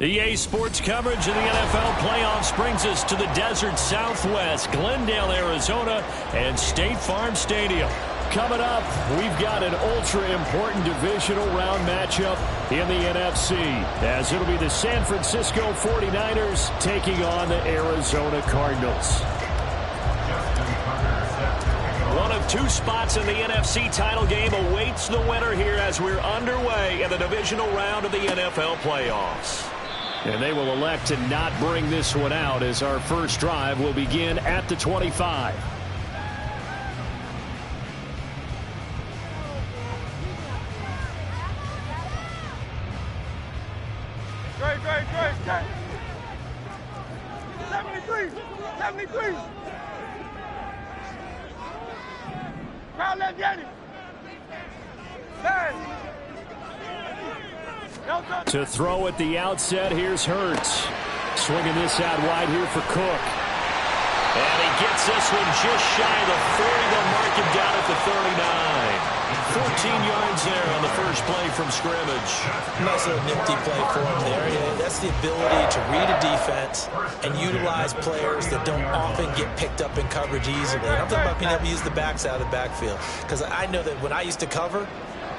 EA Sports coverage of the NFL playoffs brings us to the desert Southwest, Glendale, Arizona, and State Farm Stadium. Coming up, we've got an ultra-important divisional round matchup in the NFC, as it'll be the San Francisco 49ers taking on the Arizona Cardinals. One of two spots in the NFC title game awaits the winner here as we're underway in the divisional round of the NFL playoffs. And they will elect to not bring this one out as our first drive will begin at the 25. Great. 73. Crowd, let's get it. To throw at the outset, here's Hurts. Swinging this out wide here for Cook. And he gets this one just shy of the 40. They'll mark him down at the 39. 14 yards there on the first play from scrimmage. Nice little nifty play for him there. Yeah, that's the ability to read a defense and utilize players that don't often get picked up in coverage easily. And I'm talking about being able to use the backs out of the backfield. Because I know that when I used to cover,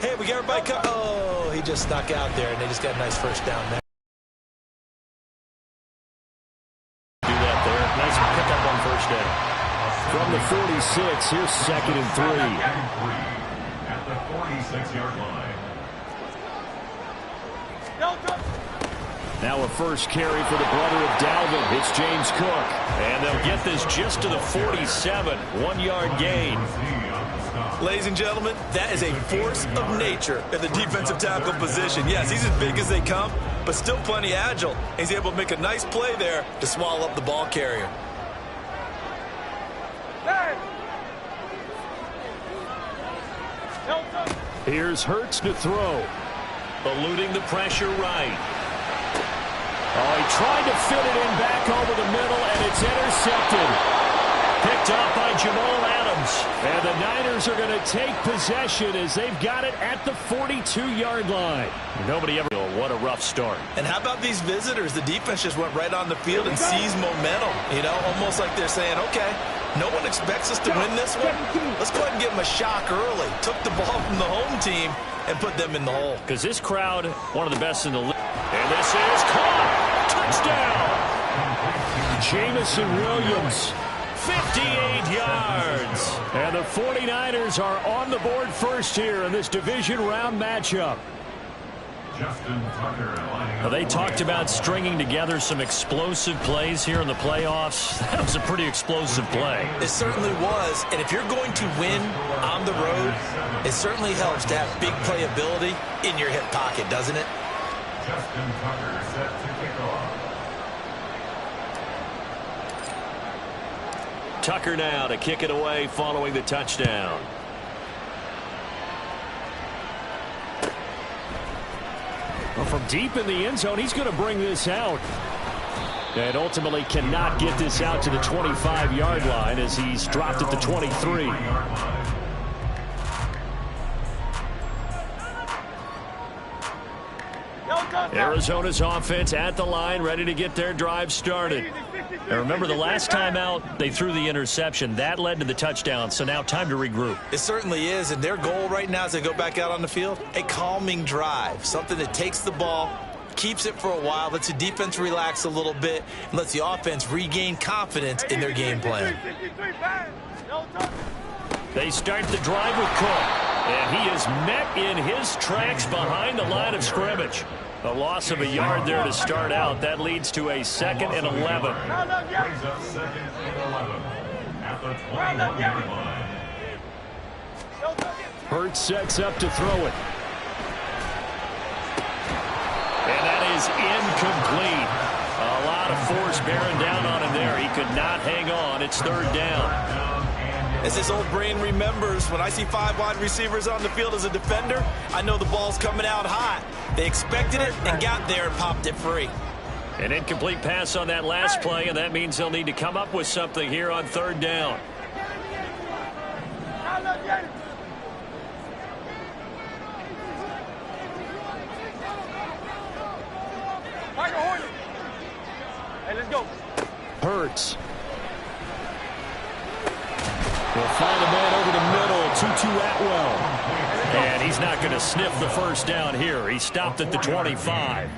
hey, we got everybody covered. Oh, he just snuck out there, and they just got a nice first down there. Do that there. Nice pickup on first down. From the 46, here's 2nd and 3. At the 46-yard line. Now a first carry for the brother of Dalvin. It's James Cook. And they'll get this just to the 47. 1-yard gain. Ladies and gentlemen, that is a force of nature in the defensive tackle position. Yes, he's as big as they come, but still plenty agile. He's able to make a nice play there to swallow up the ball carrier. Here's Hurts to throw. Eluding the pressure right. Oh, he tried to fit it in back over the middle, and it's intercepted. Picked up by Jamal Adams. And the Niners are going to take possession as they've got it at the 42-yard line. Nobody ever... What a rough start. And how about these visitors? The defense just went right on the field and seized momentum. You know, almost like they're saying, okay, no one expects us to win this one. Let's go ahead and give them a shock early. Took the ball from the home team and put them in the hole. Because this crowd, one of the best in the league. And this is caught. Touchdown. Jamison Williams. 58 yards. And the 49ers are on the board first here in this division round matchup. They talked about stringing together some explosive plays here in the playoffs. That was a pretty explosive play. It certainly was. And if you're going to win on the road, it certainly helps to have big playability in your hip pocket, doesn't it? Justin Tucker set to kick off. Tucker now to kick it away following the touchdown. Well, from deep in the end zone, he's going to bring this out. And ultimately cannot get this out to the 25-yard line as he's dropped at the 23. Arizona's offense at the line, ready to get their drive started. And remember, the last time out, they threw the interception. That led to the touchdown, so now time to regroup. It certainly is, and their goal right now as they go back out on the field, a calming drive, something that takes the ball, keeps it for a while, lets the defense relax a little bit, and lets the offense regain confidence in their game plan. They start the drive with Cook, and he is met in his tracks behind the line of scrimmage. A loss of a yard there to start out. That leads to a 2nd and 11. Brings up 2nd and 11 at the 21-yard line. Hurts sets up to throw it. And that is incomplete. A lot of force bearing down on him there. He could not hang on. It's 3rd down. As this old brain remembers, when I see 5 wide receivers on the field as a defender, I know the ball's coming out hot. They expected it and got there and popped it free. An incomplete pass on that last play, and that means they'll need to come up with something here on 3rd down. Michael Horton. Hey, let's go. Hurts. Will find a man over the middle. 2-2 Atwell. And he's not going to sniff the first down here. He stopped at the 25.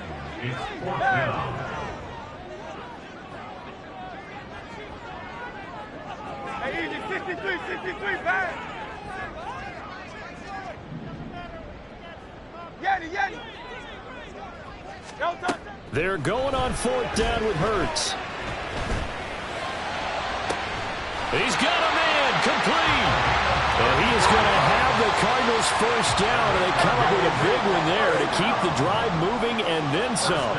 Hey, easy. 63, bang. Yeti. No touch. They're going on fourth down with Hurts. He's got a man complete. And he is going to have the Cardinals first down. And they come up with a big one there to keep the drive moving and then some.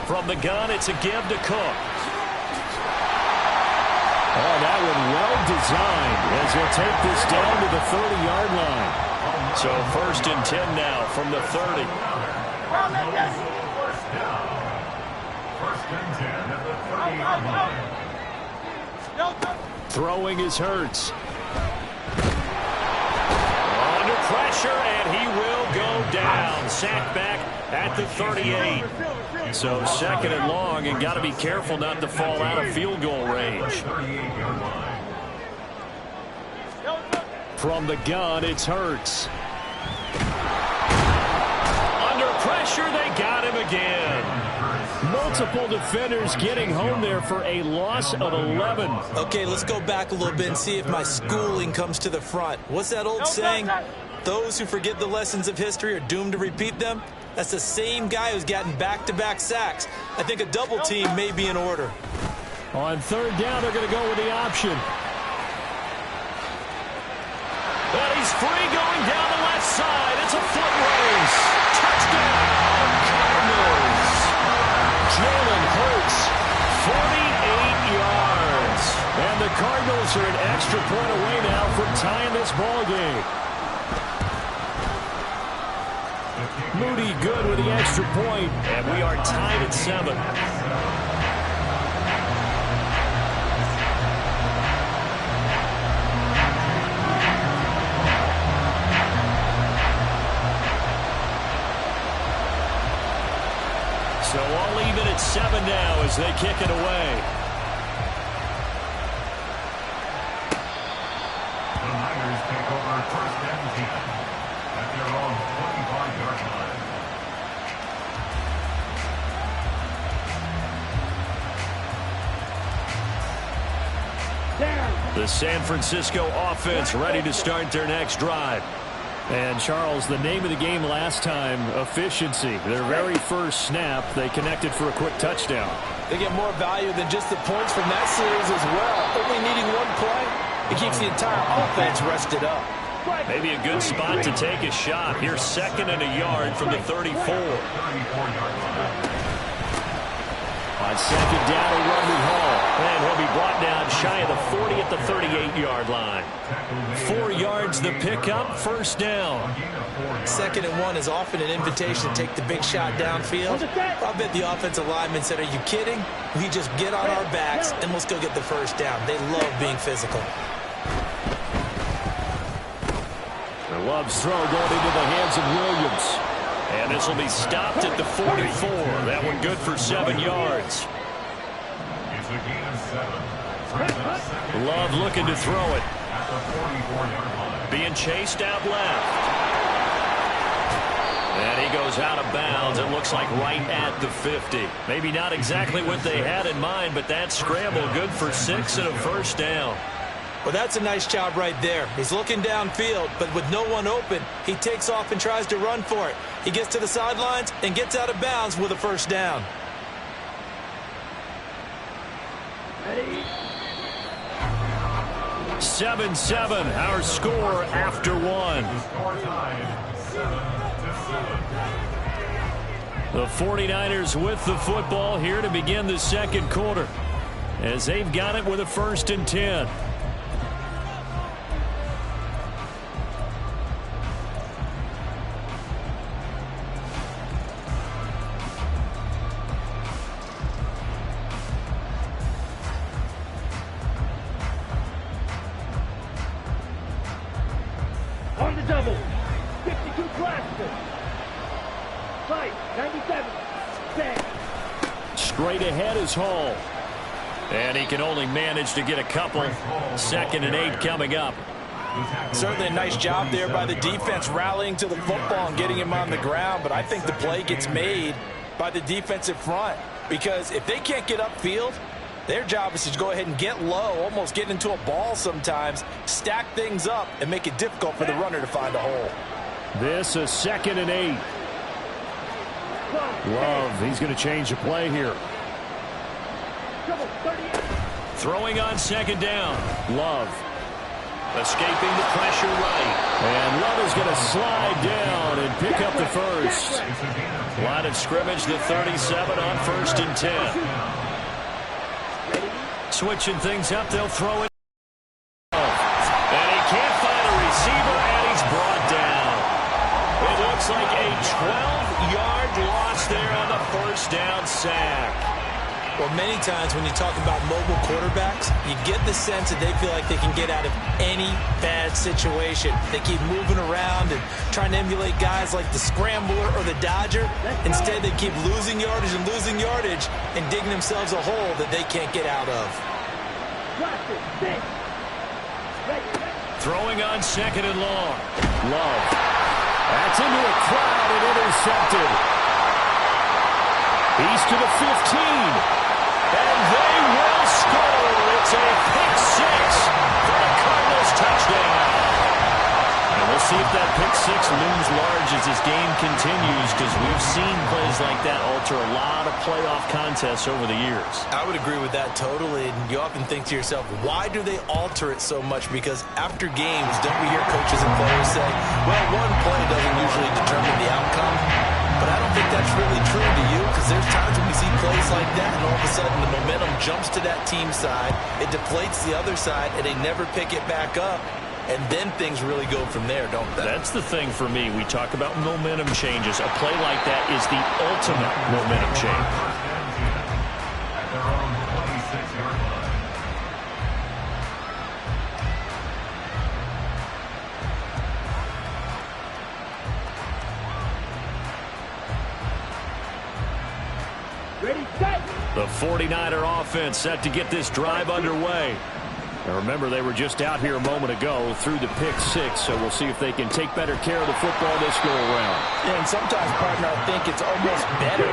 From the gun, it's a give to Cook. Oh, that one well designed as he'll take this down to the 30-yard line. So first and 10 now from the 30. First and 10 at the 30-yard line. Throwing his Hurts. Under pressure, and he will go down. Sacked back at the 38. So second and long, and got to be careful not to fall out of field goal range. From the gun, it's Hurts. Under pressure, they got him again. Multiple defenders getting home there for a loss of 11. Okay, let's go back a little bit and see if my schooling comes to the front. What's that old saying? Those who forget the lessons of history are doomed to repeat them. That's the same guy who's gotten back-to-back sacks. I think a double team may be in order. On third down, they're going to go with the option. And he's free going down the left side. It's a foot race. Touchdown, Cardinals. Jalen Hurts, 48 yards. And the Cardinals are an extra point away now from tying this ball game. Moody good with the extra point, and we are tied at 7. So all even at 7 now as they kick it away. The Niners take over first and 10 at their own 25-yard line. The San Francisco offense ready to start their next drive. And, Charles, the name of the game last time, efficiency. Their very first snap, they connected for a quick touchdown. They get more value than just the points from that series as well. Only needing one play, it keeps the entire offense rested up. Maybe a good spot to take a shot. Here's second and a yard from the 34. On second down, a run with Hall. And he'll be brought down shy of the 40 at the 38-yard line. 4 yards the pickup, first down. Second and 1 is often an invitation to take the big shot downfield. I bet the offensive lineman said, are you kidding? We just get on our backs and let's go get the first down. They love being physical. The Love's throw going into the hands of Williams. And this will be stopped at the 44. That one good for 7 yards. It's a gain of 7. Love looking to throw it. At the 44-yard line. Being chased out left. And he goes out of bounds. It looks like right at the 50. Maybe not exactly what they had in mind, but that scramble good for 6 and a first down. Well, that's a nice job right there. He's looking downfield, but with no one open, he takes off and tries to run for it. He gets to the sidelines and gets out of bounds with a first down. 7-7, our score after 1. Score tied 7-7. The 49ers with the football here to begin the second quarter, as they've got it with a first and 10. Fight. 97. Straight ahead is Hall. And he can only manage to get a couple. 2nd and 8 coming up. Certainly a nice job there by the defense rallying to the football and getting him on the ground, but I think the play gets made by the defensive front because if they can't get upfield, their job is to go ahead and get low, almost get into a ball sometimes, stack things up, and make it difficult for the runner to find a hole. This is 2nd and 8. Love, he's going to change the play here. Throwing on 2nd down. Love. Escaping the pressure right. And Love is going to slide down and pick up the first. Line of scrimmage, the 37 on 1st and 10. Switching things up, they'll throw it. And he can't find a receiver, and he's brought down. It looks like a 12-yard loss there on the 1st down sack. Well, many times when you talk about mobile quarterbacks, you get the sense that they feel like they can get out of any bad situation. They keep moving around and trying to emulate guys like the Scrambler or the Dodger. Instead, they keep losing yardage and digging themselves a hole that they can't get out of. Throwing on 2nd and long. Love. That's into a crowd and intercepted. He's to the 15. And they will score. It's a pick 6 for the Cardinals touchdown. And we'll see if that pick 6 looms large as this game continues because we've seen plays like that alter a lot of playoff contests over the years. I would agree with that totally. And you often think to yourself, why do they alter it so much? Because after games, don't we hear coaches and players say, well, one play doesn't usually determine the outcome. But I don't think that's really true to you because there's times when we see plays like that and all of a sudden the momentum jumps to that team side, it deflates the other side, and they never pick it back up. And then things really go from there, don't they? That's the thing for me. We talk about momentum changes. A play like that is the ultimate momentum change. At their own 26-yard line. The 49er offense set to get this drive underway. Now remember, they were just out here a moment ago through the pick 6, so we'll see if they can take better care of the football this go around. Yeah, and sometimes, partner, I think it's almost better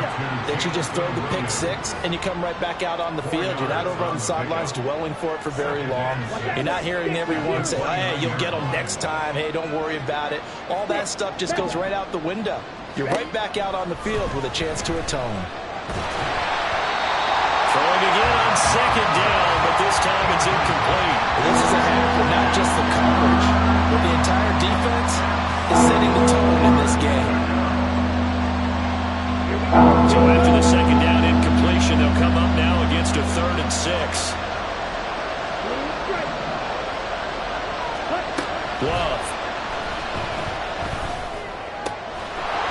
that you just throw the pick 6 and you come right back out on the field. You're not over on the sidelines dwelling for it for very long. You're not hearing everyone say, hey, you'll get them next time. Hey, don't worry about it. All that stuff just goes right out the window. You're right back out on the field with a chance to atone. Throwing again on 2nd down, but this time it's incomplete. This is a half where not just the coverage, but the entire defense is setting the tone in this game. So after the 2nd down incompletion, they'll come up now against a 3rd and 6. Love.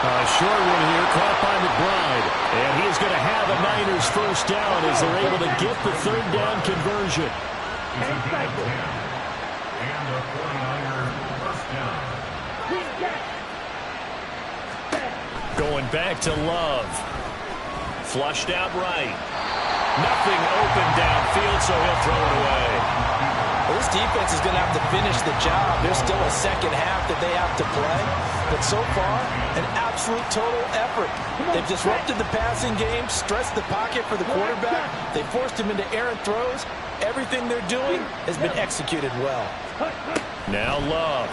A short one here, caught by McBride. And he is going to have a Niners first down as they're able to get the 3rd down conversion. And the 49er first down. Going back to Love. Flushed out right. Nothing open downfield, so he'll throw it away. Well, this defense is going to have to finish the job. There's still a second half that they have to play. But so far, an absolute total effort. They've disrupted the passing game, stressed the pocket for the quarterback. They forced him into errant throws. Everything they're doing has been executed well. Now Love.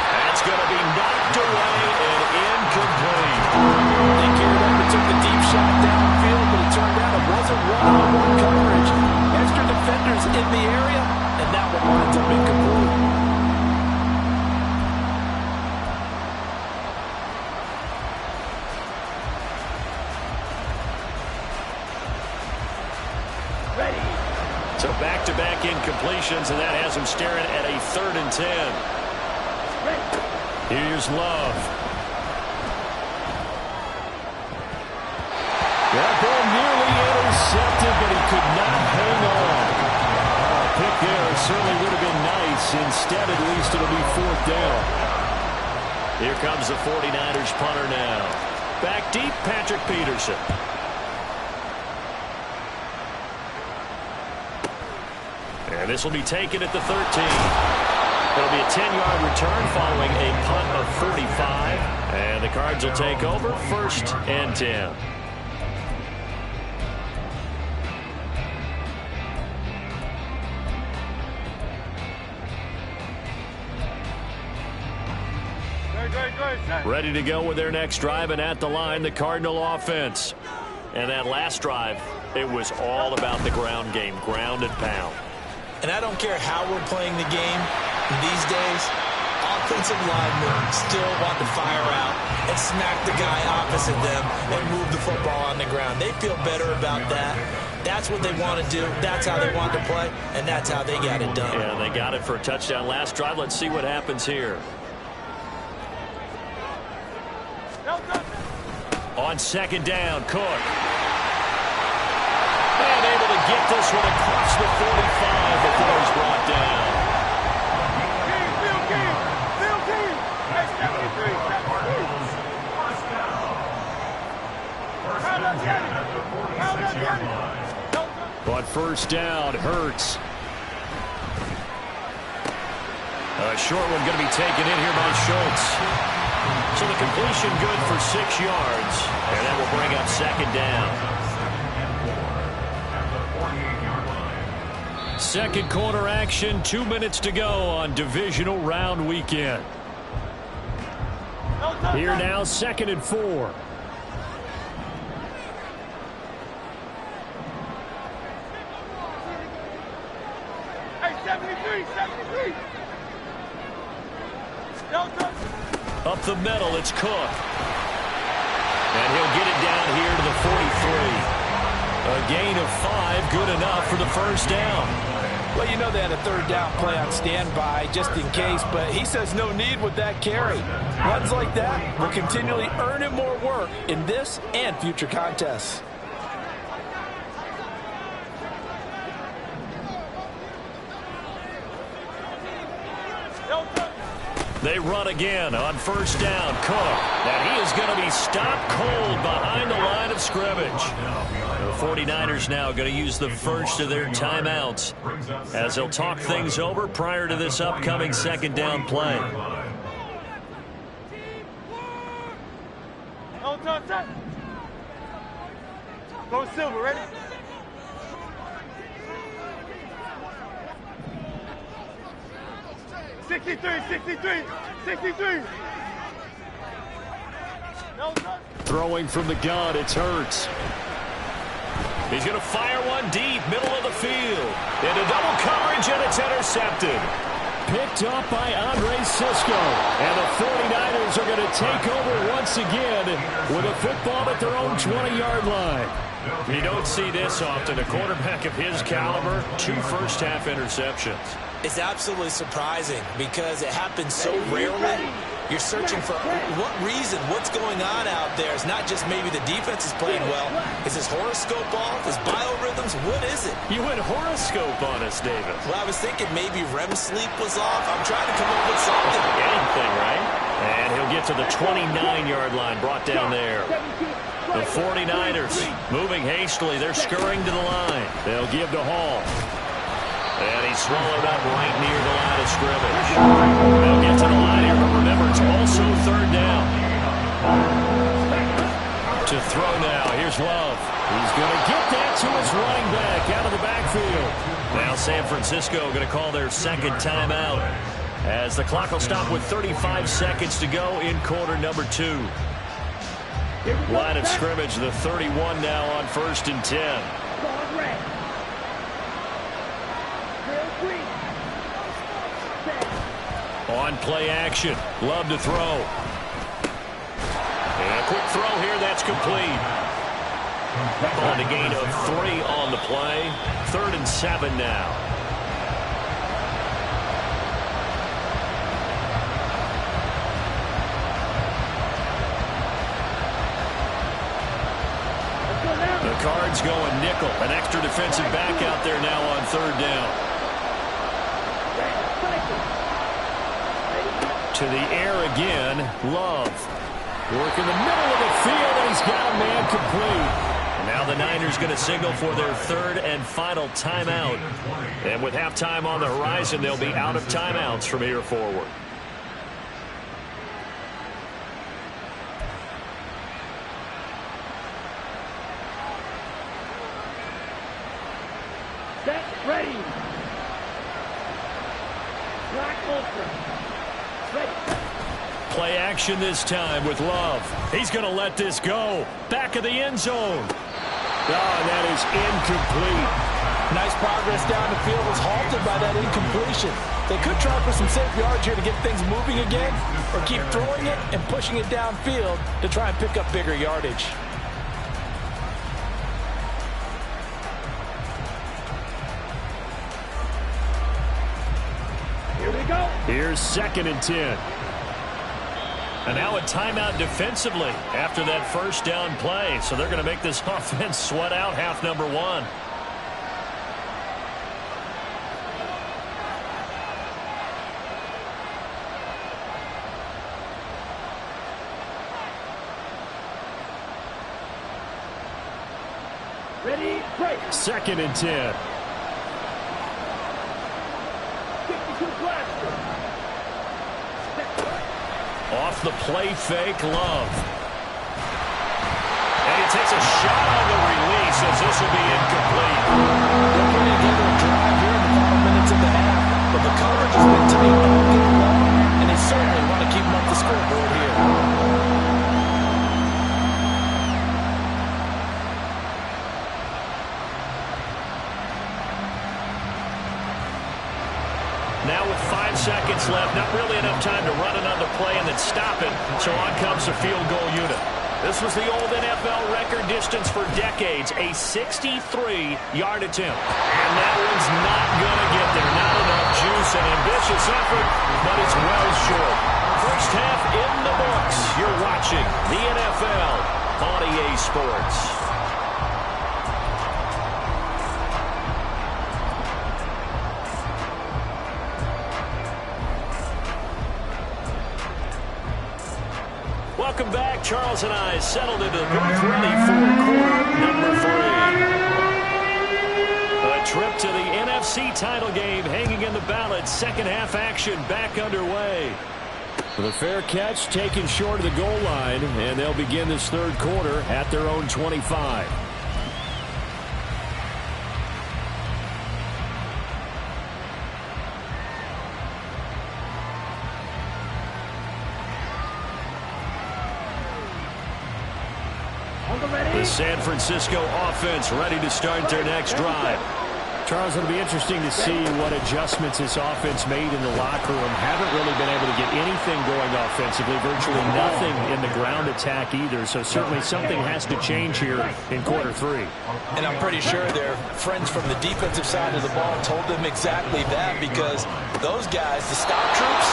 That's going to be knocked away and incomplete. They carried up and took the deep shot downfield, but it turned out it wasn't one-on-one coverage. Extra defenders in the area, and that one winds up incomplete. So back-to-back incompletions, and that has him staring at a 3rd and 10. Here's Love. That ball nearly intercepted, but he could not hang on. A pick there certainly would have been nice. Instead, at least, it'll be 4th down. Here comes the 49ers punter now. Back deep, Patrick Peterson. And this will be taken at the 13. It'll be a 10-yard return following a punt of 45. And the Cards will take over, 1st and 10. Ready to go with their next drive, and at the line, the Cardinal offense. And that last drive, it was all about the ground game, ground and pound. And I don't care how we're playing the game these days, offensive linemen still want to fire out and smack the guy opposite them and move the football on the ground. They feel better about that. That's what they want to do. That's how they want to play, and that's how they got it done. Yeah, they got it for a touchdown last drive. Let's see what happens here. On 2nd down, Cook. And able to get this one across the 45 before he's brought down. But 1st down, Hurts. A short one going to be taken in here by Schultz. So the completion good for 6 yards. And that will bring up 2nd down. 2nd quarter action, 2 minutes to go on divisional round weekend. Here now, 2nd and 4. Hey, 73, 73. Up the middle, it's Cook. And he'll get it down here to the 43. A gain of 5, good enough for the 1st down. Well, you know they had a 3rd down play on standby just in case, but he says no need with that carry. Runs like that will continually earn him more work in this and future contests. They run again on 1st down. Cook. And he is going to be stopped cold behind the line of scrimmage. The 49ers now going to use the first of their timeouts as they'll talk things over prior to this upcoming 2nd down play. Go Silver, ready? Throwing from the gun, it's Hurts. He's going to fire one deep, middle of the field. Into double coverage, and it's intercepted. Picked up by Andre Sisco. And the 49ers are going to take over once again with a football at their own 20-yard line. You don't see this often. A quarterback of his caliber, 2 first-half interceptions. It's absolutely surprising because it happens so rarely. You're searching for what reason, what's going on out there. It's not just maybe the defense is playing well. Is his horoscope off? His biorhythms? What is it? You went horoscope on us, David. Well, I was thinking maybe REM sleep was off. I'm trying to come up with something. Anything, right? And he'll get to the 29-yard line, brought down there. The 49ers moving hastily. They're scurrying to the line. They'll give to Hall. And he's swallowed up right near the line of scrimmage. They'll get to the line here, but remember, it's also 3rd down. To throw now, here's Love. He's going to get that to his running back out of the backfield. Now San Francisco going to call their 2nd timeout as the clock will stop with 35 seconds to go in quarter number 2. Line of scrimmage, the 31 now on 1st and 10. On play action, Love to throw. And a quick throw here, that's complete. On a gain of 3 on the play. 3rd and 7 now. The Cards going nickel. An extra defensive back out there now on 3rd down. To the air again, Love. Work in the middle of the field, and he's got a man complete. And now the Niners going to signal for their third and final timeout. And with halftime on the horizon, they'll be out of timeouts from here forward. Set, ready. Black ultra. Ready. Play action this time with Love. He's going to let this go. Back of the end zone. Oh, that is incomplete. Nice progress down the field was halted by that incompletion. They could try for some safe yards here to get things moving again, or keep throwing it and pushing it downfield to try and pick up bigger yardage. Here we go. Here's 2nd and 10. And now a timeout defensively after that first down play. So they're going to make this offense sweat out half number 1. Ready, break. 2nd and 10. 52 blaster. Off the play fake, Love. And he takes a shot on the release as this will be incomplete. They're putting together a drive here in the final minutes of the half, but the coverage has been tight all game long, and they certainly want to keep them up the scoreboard here. Now with 5 seconds left, not really enough time to run another play and then stop it. So on comes the field goal unit. This was the old NFL record distance for decades, a 63-yard attempt. And that one's not going to get there. Not enough juice, an ambitious effort, but it's well short. First half in the books. You're watching the NFL on EA Sports. Welcome back. Charles and I settled into the booth ready for quarter number 3. A trip to the NFC title game hanging in the balance. Second half action back underway. The fair catch taken short of the goal line, and they'll begin this third quarter at their own 25. The San Francisco offense ready to start their next drive. Charles, it'll be interesting to see what adjustments this offense made in the locker room. Haven't really been able to get anything going offensively, virtually nothing in the ground attack either. So certainly something has to change here in quarter 3. And I'm pretty sure their friends from the defensive side of the ball told them exactly that, because those guys, the stop troops,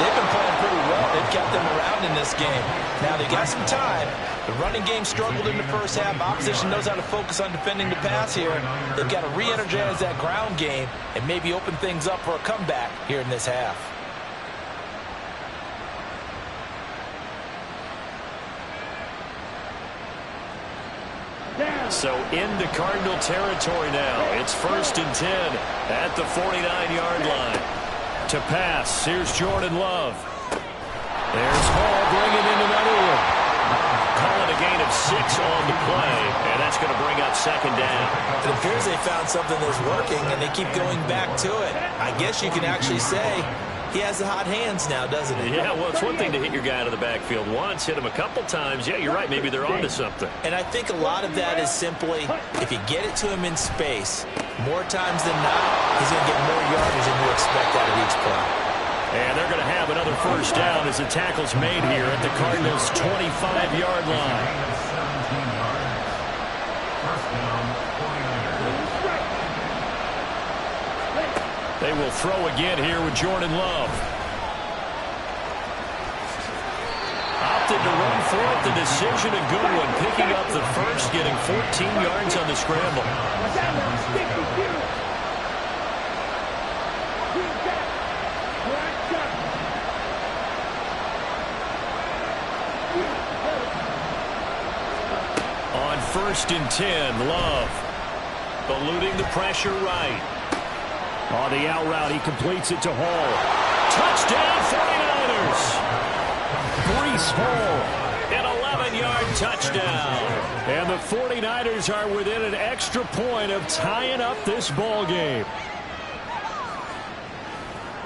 they've been playing pretty well. They've kept them around in this game. Now they got some time. The running game struggled in the first half. Opposition knows how to focus on defending the pass here. They've got to re-energize that ground game and maybe open things up for a comeback here in this half. So into Cardinal territory now. It's 1st and 10 at the 49-yard line. To pass, here's Jordan Love. There's Hall bringing in another one. Calling a gain of 6 on the play, and that's going to bring up 2nd down. It appears they found something that's working, and they keep going back to it. I guess you can actually say he has the hot hands now, doesn't he? Yeah, well, it's one thing to hit your guy out of the backfield once, hit him a couple times. Yeah, you're right. Maybe they're onto something. And I think a lot of that is simply, if you get it to him in space, more times than not, he's going to get more yardage than you expect out of each play. And they're going to have another first down as the tackle's made here at the Cardinals' 25-yard line. They will throw again here with Jordan Love. Opted to run for it. The decision a good one. Picking up the first, getting 14 yards on the scramble. 1st and 10. Love eluding the pressure right. On the out route, he completes it to Hall. Touchdown 49ers! Breece Hall, an 11-yard touchdown. And the 49ers are within an extra point of tying up this ball game.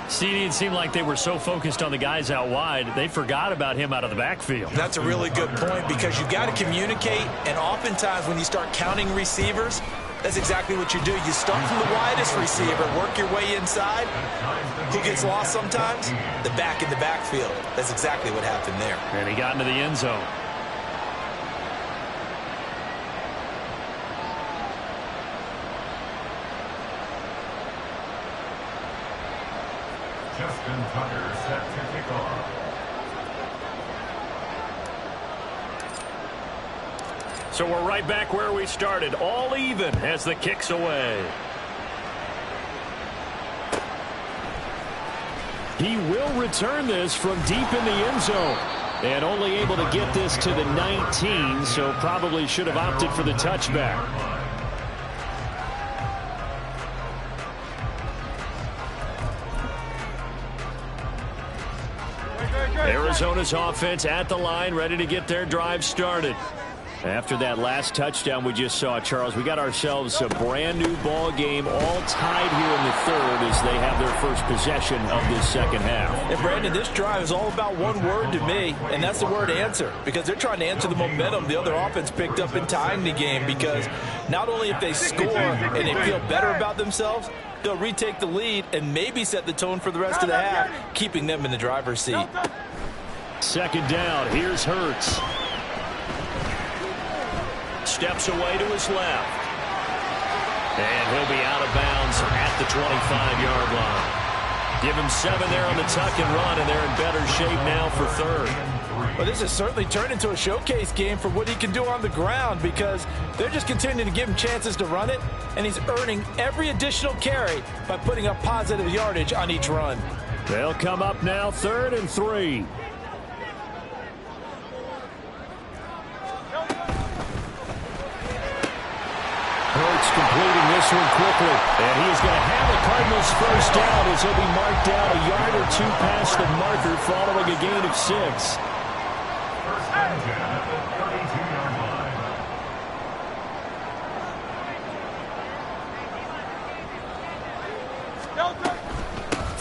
CD, it seemed like they were so focused on the guys out wide, they forgot about him out of the backfield. That's a really good point because you've got to communicate, and oftentimes when you start counting receivers, that's exactly what you do. You start from the widest receiver, work your way inside. Who gets lost sometimes? The back in the backfield. That's exactly what happened there. And he got into the end zone. Justin Tucker set to kick off. So we're right back where we started, all even as the kick's away. He will return this from deep in the end zone. And only able to get this to the 19, so probably should have opted for the touchback. Arizona's offense at the line, ready to get their drive started. After that last touchdown we just saw, Charles, we got ourselves a brand new ball game, all tied here in the third as they have their first possession of this second half. And Brandon, this drive is all about one word to me, and that's the word answer, because they're trying to answer the momentum the other offense picked up in tying the game, because not only if they score and they feel better about themselves, they'll retake the lead and maybe set the tone for the rest of the half, keeping them in the driver's seat. Second down, here's Hurts. Steps away to his left. And he'll be out of bounds at the 25-yard line. Give him 7 there on the tuck and run, and they're in better shape now for third. Well, this has certainly turned into a showcase game for what he can do on the ground, because they're just continuing to give him chances to run it, and he's earning every additional carry by putting up positive yardage on each run. They'll come up now 3rd and 3. Hurts completing this one quickly, and he is going to have the Cardinals first down as he'll be marked down a yard or 2 past the marker following a gain of 6. First and 10 at the 32-yard line.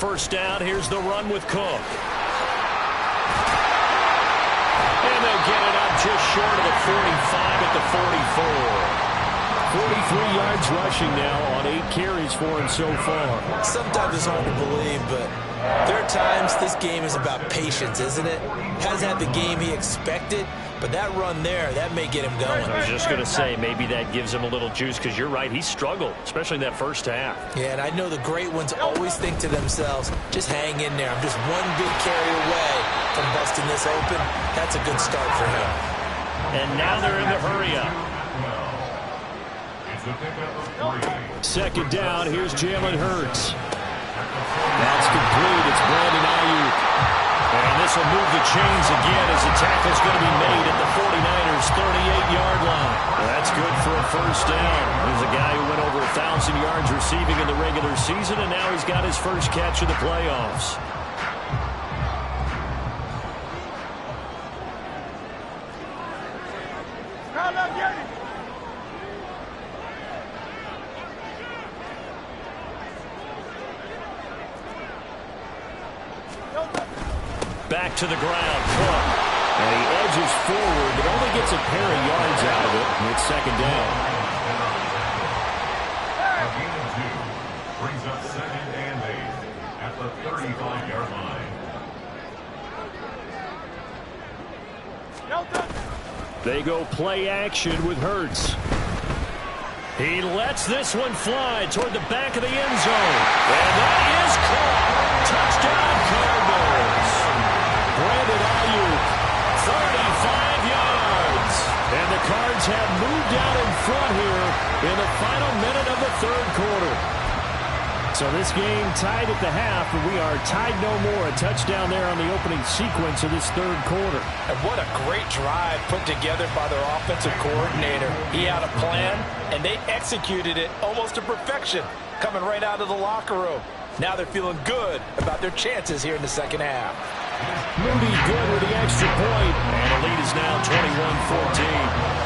First down, here's the run with Cook. And they'll get it up just short of the 45 at the 44. 43 yards rushing now on 8 carries for him so far. Sometimes it's hard to believe, but there are times this game is about patience, isn't it? Hasn't had the game he expected, but that run there, that may get him going. I was just going to say, maybe that gives him a little juice, because you're right, he struggled, especially in that first half. Yeah, and I know the great ones always think to themselves, just hang in there. I'm just one big carry away from busting this open. That's a good start for him. And now they're in the hurry-up. Second down, here's Jalen Hurts. That's complete. It's Brandon Ayuk. And this will move the chains again as the tackle's going to be made at the 49ers' 38-yard line. That's good for a first down. There's a guy who went over 1,000 yards receiving in the regular season, and now he's got his first catch of the playoffs. Back to the ground, Cook. And he edges forward, but only gets a pair of yards out of it. And it's second down. A gain of 2 brings up 2nd and 8 at the 35-yard line. They go play action with Hurts. He lets this one fly toward the back of the end zone. And that is caught. Touchdown, Cardinals. Brandon Ayuk, 35 yards. And the Cards have moved out in front here in the final minute of the third quarter. So this game tied at the half, and we are tied no more. A touchdown there on the opening sequence of this third quarter. And what a great drive put together by their offensive coordinator. He had a plan, and they executed it almost to perfection, coming right out of the locker room. Now they're feeling good about their chances here in the second half. Moody good with the extra point, and the lead is now 21-14.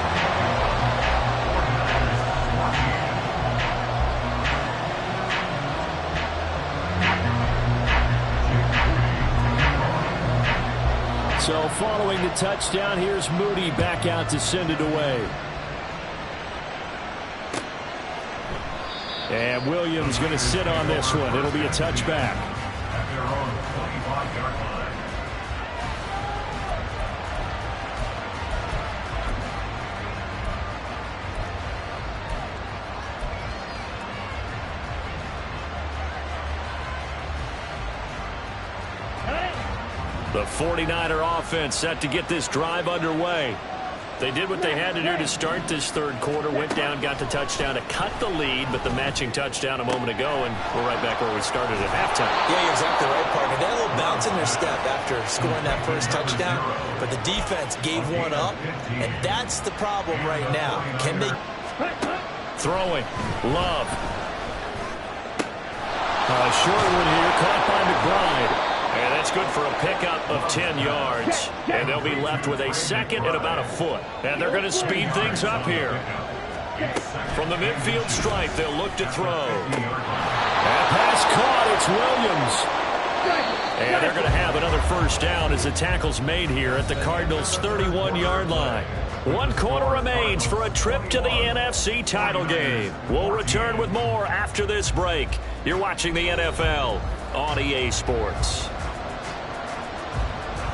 So following the touchdown, here's Moody back out to send it away. And Williams going to sit on this one. It'll be a touchback. At their own 25-yard line. The 49er offense set to get this drive underway. They did what they had to do to start this third quarter, went down, got the touchdown to cut the lead, but the matching touchdown a moment ago, and we're right back where we started at halftime. Yeah, you're exactly right, partner. They had a little bounce in their step after scoring that first touchdown, but the defense gave one up, and that's the problem right now. Can they... Throwing. Love. Short one here, caught by McBride. And that's good for a pickup of 10 yards. And they'll be left with a second and about a foot. And they're going to speed things up here. From the midfield stripe, they'll look to throw. And pass caught, it's Williams. And they're going to have another first down as the tackle's made here at the Cardinals' 31-yard line. 1 quarter remains for a trip to the NFC title game. We'll return with more after this break. You're watching the NFL on EA Sports.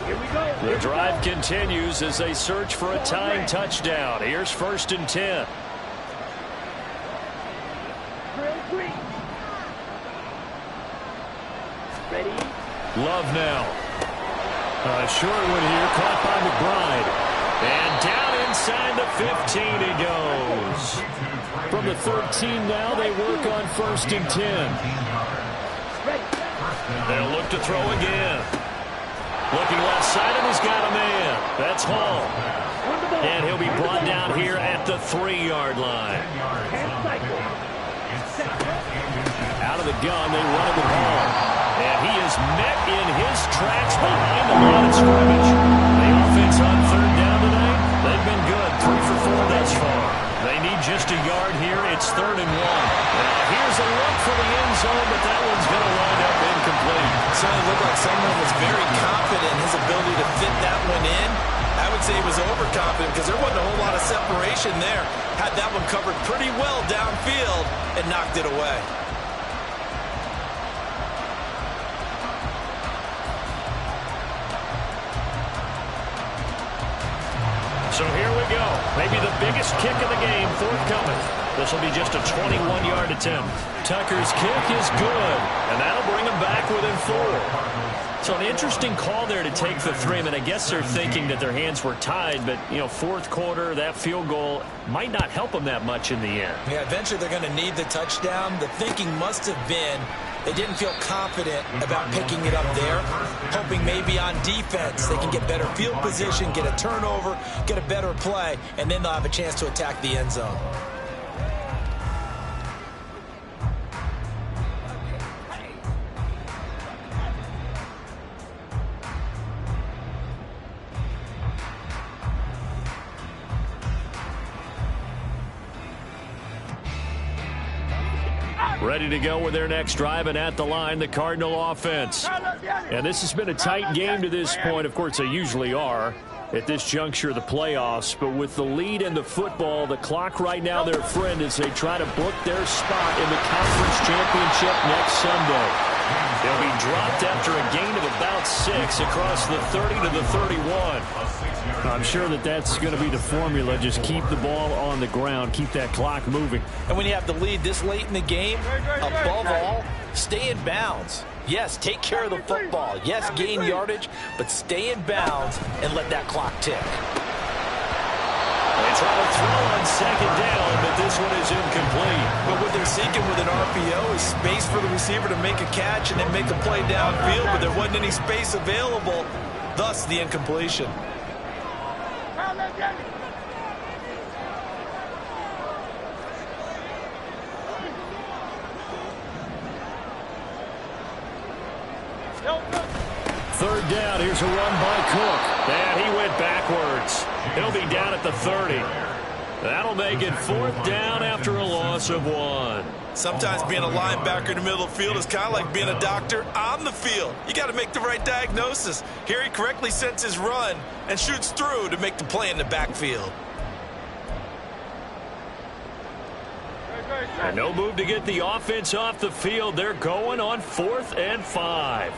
Here we go. The drive continues as they search for a tying touchdown. Here's 1st and 10. Ready? Love now. A short one here, caught by McBride. And down inside the 15 he goes. From the 13 now, they work on 1st and 10. They'll look to throw again. Looking left side, and he's got a man. That's Hall. And he'll be brought down here at the 3-yard line. Out of the gun, they run it with Hall. And he is met in his tracks behind the line of scrimmage. The offense on 3rd down tonight, they've been good. 3 for 4 thus far. They need just a yard here. It's 3rd and 1. Here's a look for the end zone, but that one's going to wind up incomplete. Certainly looked like someone was very confident in his ability to fit that one in. I would say he was overconfident because there wasn't a whole lot of separation there. Had that one covered pretty well downfield and knocked it away. So here we go. Maybe the biggest kick of the game forthcoming. This will be just a 21-yard attempt. Tucker's kick is good, and that'll bring him back within 4. So an interesting call there to take the 3. I mean, I guess they're thinking that their hands were tied, but, you know, 4th quarter, that field goal might not help them that much in the end. Yeah, eventually they're going to need the touchdown. The thinking must have been they didn't feel confident about picking it up there, hoping maybe on defense they can get better field position, get a turnover, get a better play, and then they'll have a chance to attack the end zone. Ready to go with their next drive, and at the line, the Cardinal offense. And this has been a tight game to this point. Of course, they usually are at this juncture of the playoffs. But with the lead in the football, the clock right now their friend as they try to book their spot in the conference championship next Sunday. They'll be dropped after a gain of about 6 across the 30 to the 31. I'm sure that that's going to be the formula. Just keep the ball on the ground, keep that clock moving. And when you have the lead this late in the game, above all, stay in bounds. Yes, take care of the football. Yes, gain yardage, but stay in bounds and let that clock tick. try to throw on second down, but this one is incomplete. But what they're seeking with an RPO is space for the receiver to make a catch and then make a play downfield, but there wasn't any space available, thus the incompletion. Third down, here's a run by Cook. And he went backwards. He'll be down at the 30. That'll make it fourth down after a loss of 1. Sometimes being a linebacker in the middle of the field is kind of like being a doctor on the field. You got to make the right diagnosis. Here he correctly sets his run and shoots through to make the play in the backfield. And no move to get the offense off the field. They're going on 4th and 5.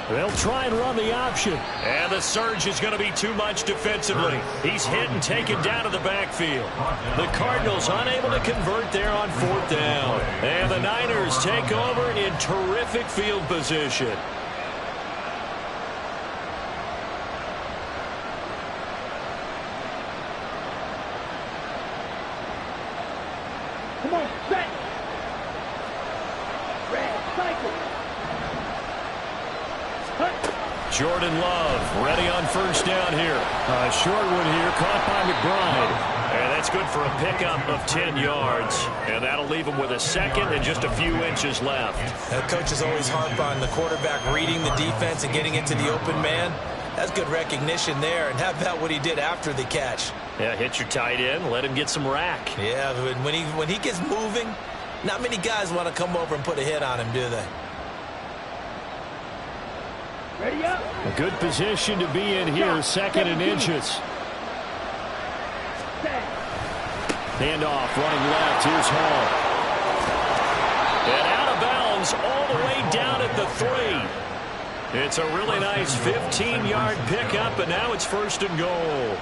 They'll try and run the option. And the surge is going to be too much defensively. He's hit and taken down to the backfield. The Cardinals unable to convert there on 4th down. And the Niners take over in terrific field position. Come on, set. Red, cycle. Jordan Love ready on first down here. A short one here caught by McBride. And that's good for a pickup of 10 yards. And that'll leave him with a second and just a few inches left. That coach is always harp on the quarterback reading the defense and getting into the open man. That's good recognition there. And how about what he did after the catch? Yeah, hit your tight end, let him get some rack. Yeah, when he gets moving, not many guys want to come over and put a hit on him, do they? Ready up. A good position to be in here, second and inches. Handoff, running left, here's Hall. And out of bounds all the way down at the 3. It's a really nice 15-yard pickup, and now it's 1st and goal.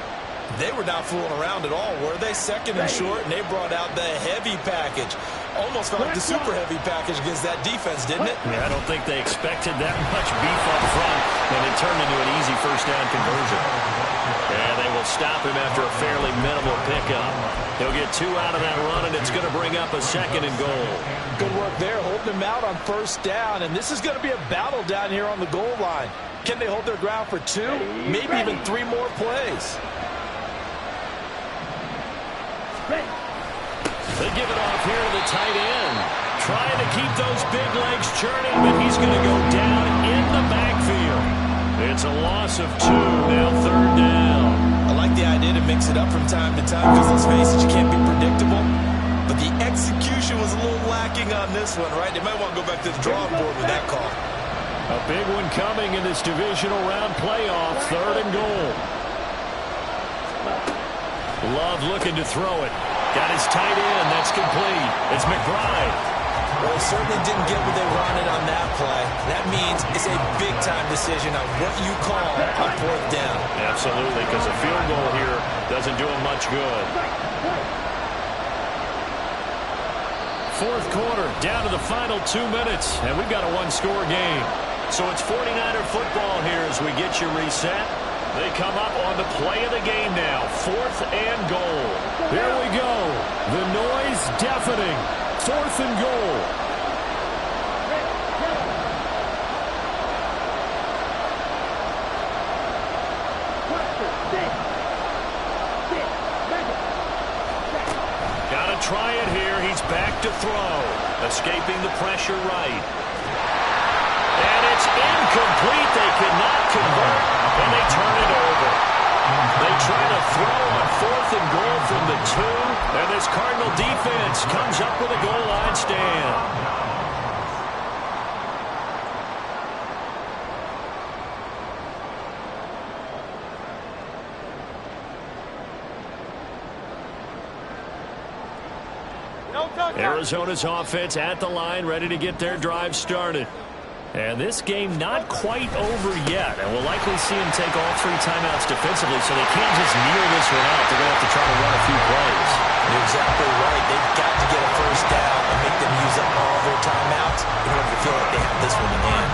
They were not fooling around at all, were they? Second and short, and they brought out the heavy package. Almost felt like the super heavy package against that defense, didn't it? Yeah, I don't think they expected that much beef up front, and it turned into an easy first down conversion. And they will stop him after a fairly minimal pickup. He'll get 2 out of that run, and it's going to bring up a 2nd and goal. Good work there, holding him out on first down, and this is going to be a battle down here on the goal line. Can they hold their ground for 2, maybe even 3 more plays? They give it off here to the tight end. Trying to keep those big legs churning, but he's going to go down in the backfield. It's a loss of 2, now 3rd down. I like the idea to mix it up from time to time because, let's face it, you can't be predictable. But the execution was a little lacking on this one, right? They might want to go back to the drawing board with that call. A big one coming in this divisional round playoff, 3rd and goal. Love looking to throw it. Got his tight end. That's complete. It's McBride. Well, they certainly didn't get what they wanted on that play. That means it's a big-time decision on what you call on 4th down. Absolutely, because a field goal here doesn't do him much good. 4th quarter, down to the final 2 minutes, and we've got a 1-score game. So it's 49er football here as we get you reset. They come up on the play of the game now, 4th and goal. Here we go. The noise deafening. 4th and goal. Got to try it here. He's back to throw. Escaping the pressure right. And it's incomplete. They cannot convert, and they turn it over. They try to throw on 4th and goal from the 2, and this Cardinal defense comes up with a goal line stand. Arizona's offense at the line, ready to get their drive started. And this game not quite over yet, and we'll likely see them take all 3 timeouts defensively, so they can't just kneel this one out. They're going to have to try to run a few plays. You're exactly right. They've got to get a first down and make them use up all their timeouts in order to feel like they have this one in hand.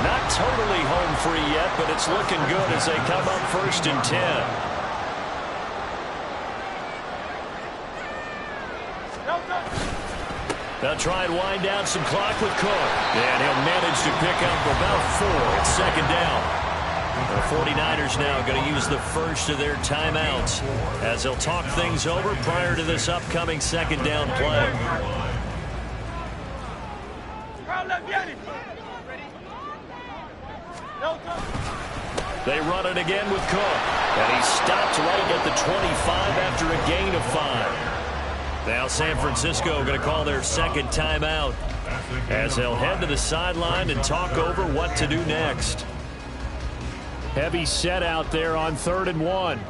Not totally home free And it's looking good as they come up 1st and 10. They'll try and wind down some clock with Cook. And he'll manage to pick up about 4 at 2nd down. The 49ers now going to use the first of their timeouts as they'll talk things over prior to this upcoming 2nd down play. They run it again with Cook. And he stopped right at the 25 after a gain of 5. Now San Francisco going to call their 2nd timeout as they'll head to the sideline and talk over what to do next. Heavy set out there on 3rd and 1. And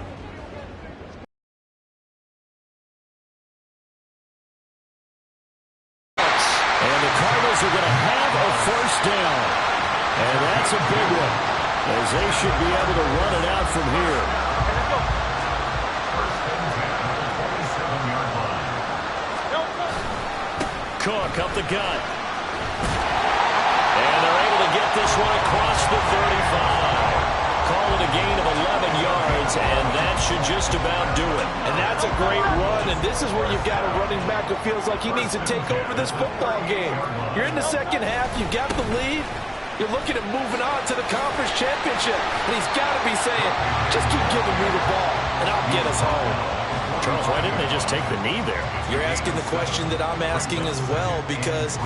the Cardinals are going to have a 1st down. And that's a big one, as they should be able to run it out from here. Cook up the gut. And they're able to get this one across the 35. Call it a gain of 11 yards, and that should just about do it. And that's a great run, and this is where you've got a running back who feels like he needs to take over this football game. You're in the 2nd half, you've got the lead, you're looking at moving on to the conference championship, and he's got to be saying, just keep giving me the ball, and I'll get us home. Charles, why didn't they just take the knee there? You're asking the question that I'm asking as well, because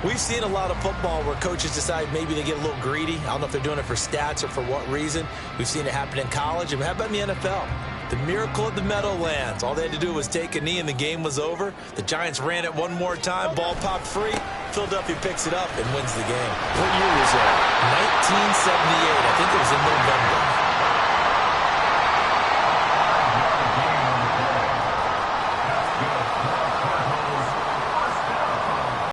we've seen a lot of football where coaches decide maybe they get a little greedy. I don't know if they're doing it for stats or for what reason. We've seen it happen in college. And how about in the NFL? The miracle of the Meadowlands. All they had to do was take a knee and the game was over. The Giants ran it one more time. Ball popped free. Philadelphia picks it up and wins the game. What year was that? 1978. I think it was in November.